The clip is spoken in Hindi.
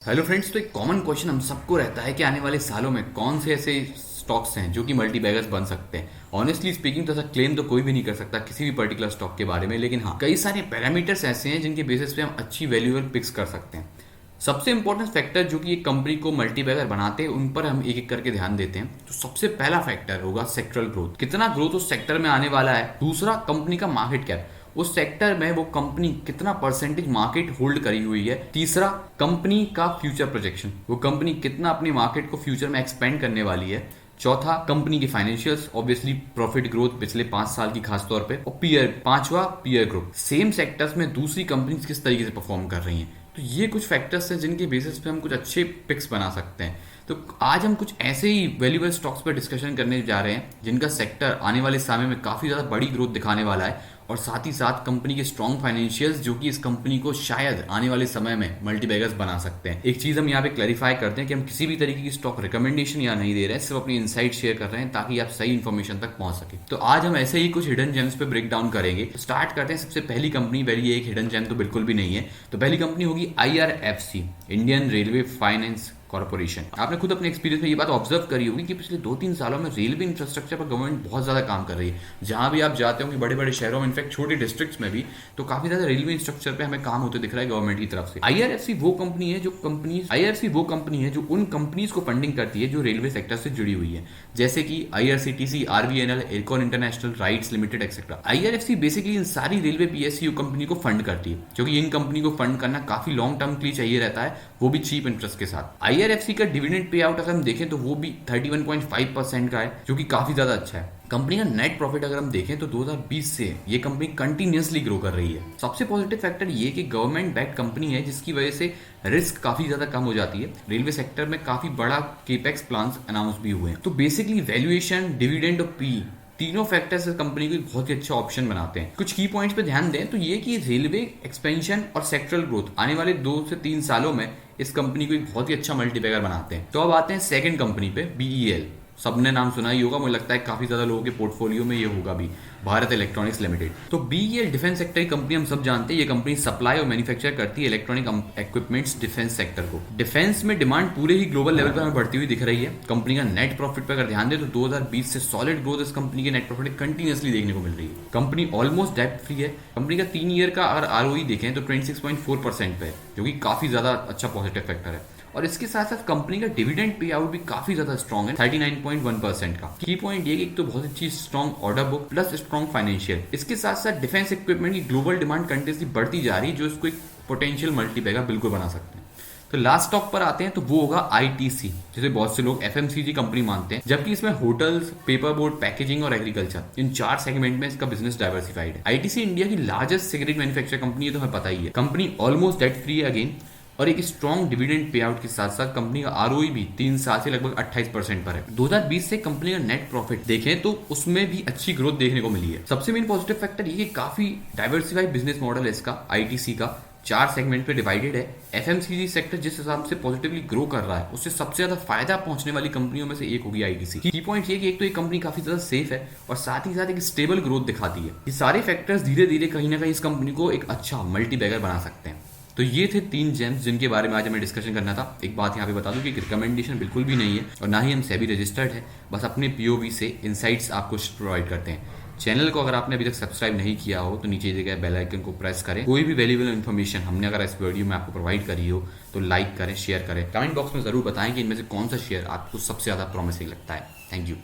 Hello friends. तो एक कॉमन क्वेश्चन हम सबको रहता है कि आने वाले सालों में कौन से ऐसे स्टॉक्स हैं जो कि मल्टी बैगर्स बन सकते हैं। ऑनेस्टली स्पीकिंग तो ऐसा क्लेम तो कोई भी नहीं कर सकता किसी भी पर्टिकुलर स्टॉक के बारे में, लेकिन हाँ कई सारे पैरामीटर्स ऐसे हैं जिनके बेसिस पे हम अच्छी वैल्यूएबल पिक्स कर सकते हैं। सबसे इंपॉर्टेंट फैक्टर जो कि एक कंपनी को मल्टी बैगर बनाते हैं उन पर हम एक एक करके ध्यान देते हैं। तो सबसे पहला फैक्टर होगा सेक्टरल ग्रोथ, कितना ग्रोथ उस सेक्टर में आने वाला है। दूसरा, कंपनी का मार्केट कैप, उस सेक्टर में वो कंपनी कितना परसेंटेज मार्केट होल्ड करी हुई है। तीसरा, कंपनी का फ्यूचर प्रोजेक्शन, वो कंपनी कितना अपनी मार्केट को फ्यूचर में एक्सपेंड करने वाली है। चौथा, कंपनी के फाइनेंशियल्स, ऑब्वियसली प्रॉफिट ग्रोथ पिछले 5 साल की खास तौर पे। और पीयर, पांचवा पीयर ग्रुप, सेम सेक्टर्स में दूसरी कंपनीज किस तरीके से परफॉर्म कर रही हैं। तो ये कुछ फैक्टर्स हैं जिनके बेसिस पे हम कुछ अच्छे पिक्स बना सकते हैं। तो आज हम कुछ ऐसे ही वैल्यूएबल स्टॉक्स पर डिस्कशन करने जा रहे हैं जिनका सेक्टर आने वाले समय में काफी ज्यादा बड़ी ग्रोथ दिखाने वाला है, और साथ ही साथ कंपनी के स्ट्रॉन्ग फाइनेंशियल्स जो कि इस कंपनी को शायद आने वाले समय में मल्टीबैगर्स बना सकते हैं। एक चीज हम यहाँ पे क्लैरिफाई करते हैं कि हम किसी भी तरीके की स्टॉक रिकमेंडेशन यहाँ नहीं दे रहे हैं, सिर्फ अपनी इनसाइट शेयर कर रहे हैं ताकि आप सही इन्फॉर्मेशन तक पहुंच सके। तो आज हम ऐसे ही कुछ हिडन जेम्स पे ब्रेक डाउन करेंगे। स्टार्ट करते हैं सबसे पहली कंपनी, वेरी एक हिडन जेम तो बिल्कुल भी नहीं है। तो पहली कंपनी होगी IRFC, Indian railway finance corporation. आपने खुद अपने एक्सपीरियंस में ये बात ऑब्जर्व करी होगी कि पिछले 2-3 सालों में रेलवे इंफ्रास्ट्रक्चर पर गवर्नमेंट बहुत ज्यादा काम कर रही है। जहां भी आप जाते हो कि बड़े बड़े शहरों में, इनफैक्ट छोटे डिस्ट्रिक्ट्स में भी, तो काफी ज्यादा रेलवे इंफ्रास्ट्रक्चर पे हमें काम होते दिख रहा है गवर्नमेंट की तरफ से। IRFC वो कंपनी है जो उन कंपनीज को फंडिंग करती है जो रेलवे सेक्टर से जुड़ी हुई है, जैसे कि IRCTC, RVNL, Ircon international, RITES limited etcetera. IRFC basically इन सारी रेलवे PSU कंपनी को फंड करती है, क्योंकि इन कंपनी को फंड करना काफी लॉन्ग टर्म के लिए चाहिए रहता है, वो भी चीप इंटरेस्ट के साथ। IRFC का डिविडेंड पे आउट अगर हम देखें तो वो भी 31.5% का है, जो कि काफी ज्यादा अच्छा है। कंपनी का नेट प्रॉफिट अगर हम देखें तो 2020 से ये कंपनी कंटिन्यूअसली ग्रो कर रही है। सबसे पॉजिटिव फैक्टर ये कि गवर्नमेंट बैक्ड कंपनी है, जिसकी वजह से रिस्क काफी ज्यादा कम हो जाती है। रेलवे सेक्टर में काफी बड़ा केपेक्स प्लान्स अनाउंस भी हुए हैं। तो बेसिकली वैल्यूएशन, डिविडेंड और पी, तीनों फैक्टर्स इस कंपनी को एक बहुत ही अच्छा ऑप्शन बनाते हैं। कुछ की पॉइंट्स पे ध्यान दें तो ये कि रेलवे एक्सपेंशन और सेक्टरल ग्रोथ आने वाले 2 से 3 सालों में इस कंपनी को एक बहुत ही अच्छा मल्टीबैगर बनाते हैं। तो अब आते हैं सेकंड कंपनी पे, BEL। सबने नाम सुना ही होगा, मुझे लगता है काफी ज्यादा लोगों के पोर्टफोलियो में ये होगा भी, भारत इलेक्ट्रॉनिक्स लिमिटेड। तो BEL डिफेंस सेक्टर की कंपनी, हम सब जानते हैं ये कंपनी सप्लाई और मैन्युफैक्चर करती है इलेक्ट्रॉनिक इक्विपमेंट्स डिफेंस सेक्टर को। डिफेंस में डिमांड पूरे ही ग्लोबल लेवल पर हमें बढ़ती हुई दिख रही है। कंपनी का नेट प्रॉफिट पर अगर ध्यान दें तो 2020 से सॉलिड ग्रोथ इस कंपनी के नेट प्रॉफिट कंटिन्यूअसली देखने को मिल रही है। कंपनी ऑलमोस्ट डेट फ्री है। कंपनी का 3 ईयर का अगर ROE देखें तो 26.4% पे है, जो कि काफी ज्यादा अच्छा पॉजिटिव फैक्टर है। और इसके साथ साथ कंपनी का डिविडेंड पे आउट भी काफी ज्यादा स्ट्रॉन्ग है, 39.1% का। की पॉइंट ये कि एक तो बहुत अच्छी strong order book plus strong financial, इसके साथ साथ डिफेंस इक्विपमेंट की ग्लोबल डिमांड कंटिन्यूअसली बढ़ती जा रही है, जो इसको एक पोटेंशियल मल्टीबैगर बिल्कुल बना सकते हैं। तो लास्ट स्टॉक पर आते हैं तो वो होगा ITC, जिसे बहुत से लोग FMCG कंपनी मानते हैं, जबकि इसमें होटल्स, पेपर बोर्ड, पैकेजिंग और एग्रीकल्चर, इन 4 सेगमेंट में इसका बिजनेस डाइवर्सिफाइड है। ITC इंडिया की लार्जेस्ट सिगरेट मैन्युफैक्चर कंपनी है, तो हमें पता ही है। कंपनी ऑलमोस्ट डेट फ्री है अगेन, और एक स्ट्रॉन्ग डिविडेंड पे आउट के साथ साथ कंपनी का ROE भी 3 साल से लगभग 28% पर है। 2020 से कंपनी का नेट प्रॉफिट देखें तो उसमें भी अच्छी ग्रोथ देखने को मिली है। सबसे मेन पॉजिटिव फैक्टर ये कि काफी डाइवर्सिफाइड बिजनेस मॉडल है इसका। ITC का 4 सेगमेंट पे डिवाइडेड है। FMCG सेक्टर जिस हिसाब से पॉजिटिवली ग्रो कर रहा है, उससे सबसे ज्यादा फायदा पहुंचने वाली कंपनियों में से एक होगी ITC। की पॉइंट ये कि एक तो ये कंपनी काफी ज्यादा सेफ है और साथ ही साथ एक स्टेबल ग्रोथ दिखाती है। ये सारे फैक्टर्स धीरे धीरे कहीं ना कहीं इस कंपनी को एक अच्छा मल्टीबैगर बना सकते हैं। तो ये थे 3 जेम्स जिनके बारे में आज हमें डिस्कशन करना था। एक बात यहाँ पे बता दूं कि रिकमेंडेशन बिल्कुल भी नहीं है और ना ही हम सेबी रजिस्टर्ड है, बस अपने POV से इनसाइट्स आपको प्रोवाइड करते हैं। चैनल को अगर आपने अभी तक सब्सक्राइब नहीं किया हो तो नीचे दिए गए बेल आइकन को प्रेस करें। कोई भी वैल्यूएबल इन्फॉर्मेशन हमने अगर इस वीडियो में आपको प्रोवाइड करी हो तो लाइक करें, शेयर करें। कमेंट बॉक्स में जरूर बताएं कि इनमें से कौन सा शेयर आपको सबसे ज्यादा प्रॉमिसिंग लगता है। Thank you.